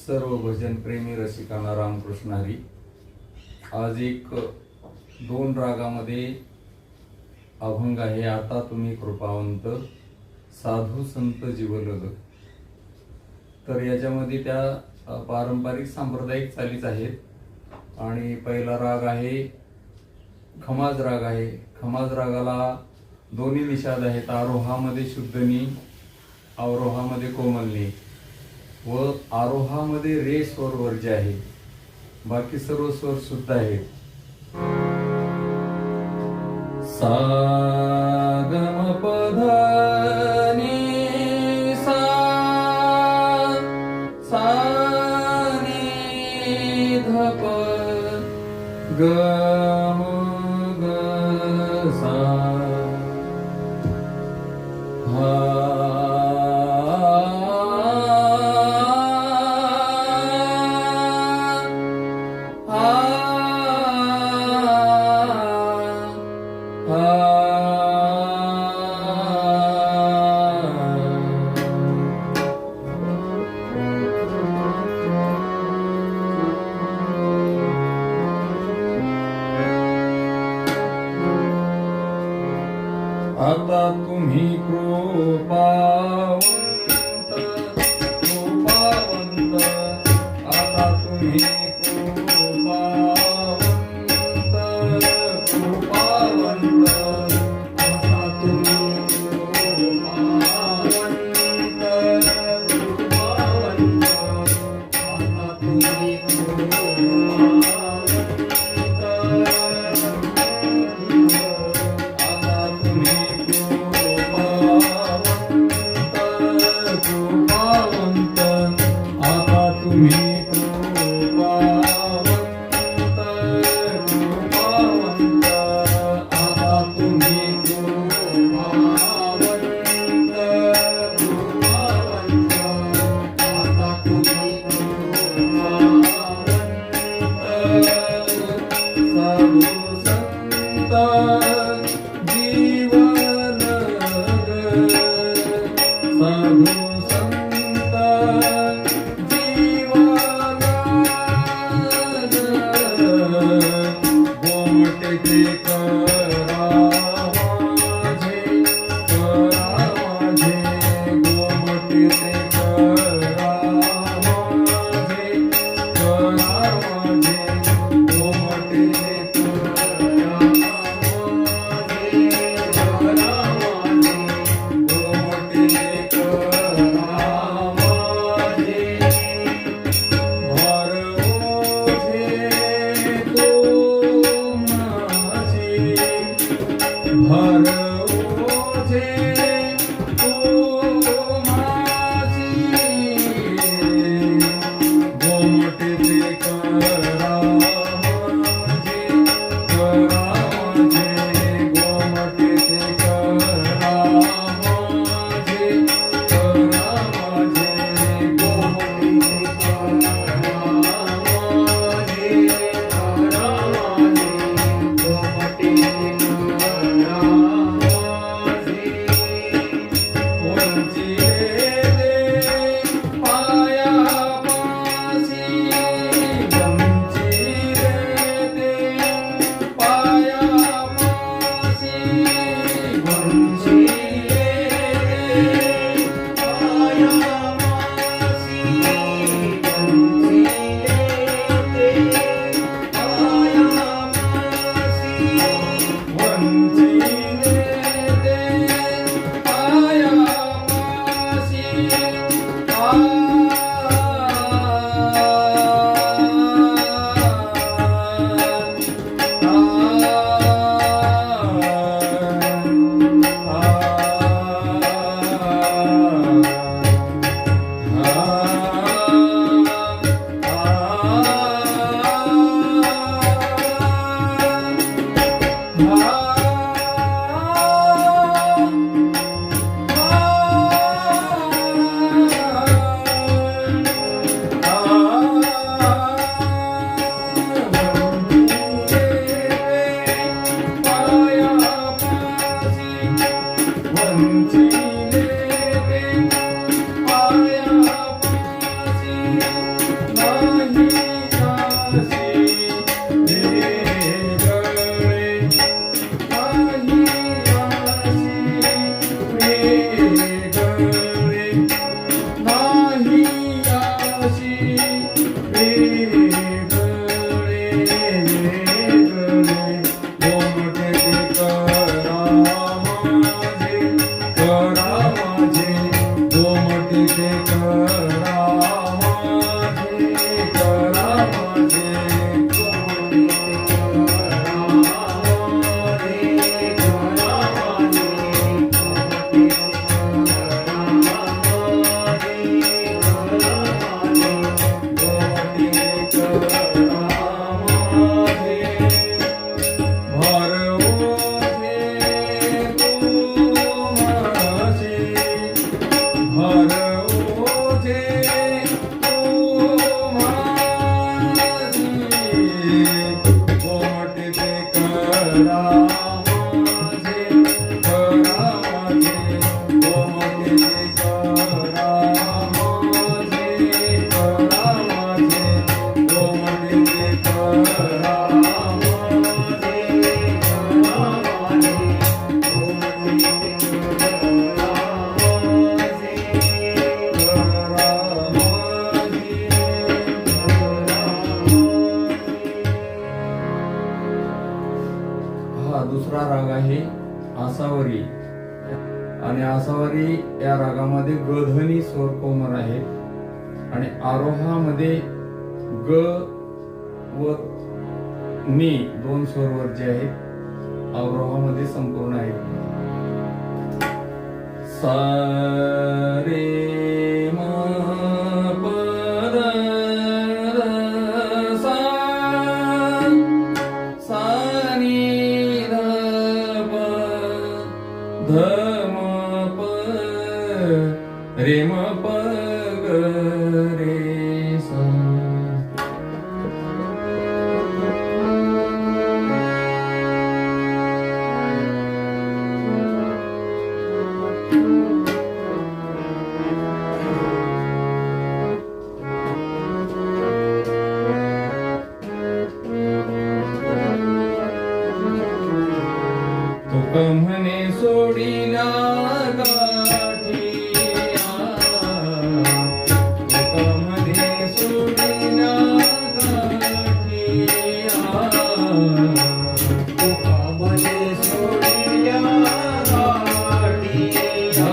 सर्व भजन प्रेमी रसिकांना रामकृष्ण हरी. आज एक 2 रागामध्ये अभंग आहे. आता तुम्ही कृपावंत साधू संत जीवलग. तर याच्यामध्ये त्या पारंपरिक सांप्रदायिक चालीच आहेत आणि पहिला राग आहे खमाज राग आहे. खमाज रागाला दोन्ही निषाद आहेत. आरोहामध्ये शुद्धनी, अवरोहामध्ये कोमलनी व आरोहामध्ये रे स्वर वर्ज्य आहे. बाकी सर्व स्वर शुद्ध आहेत. सा ग म प ध नि सा, सा नि ध प ग म ग सा, हा आता तुम्ही कृपावंत, कृपावंत, आता तुम्ही कृपावंत, कृपावंत, आता तुम्ही कृपावंत, कृपावंत, आता तुम्ही साधू संत जीवा हा दुसरा राग आहे आसावरी. आणि आसावरी या रागामध्ये गधनी स्वर कोमल आहेत आणि आरोहामध्ये ग व नी दोन स्वर जे आहेत अवरोहामध्ये संपूर्ण आहेत. सा रे म प द सा सा नी ध प ध म प रे म प ग रे सा. तुका म्हणे सोडिला गाठिया, तुका म्हणे सोडिला गाठिया, तुका म्हणे सोडिला गाठिया,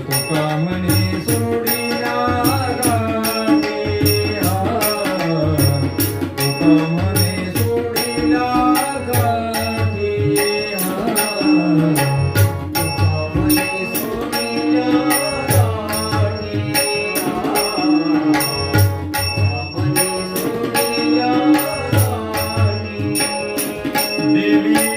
तुका म्हणे सोडिला गाठिया, तुका म्हणे सोडिला Devi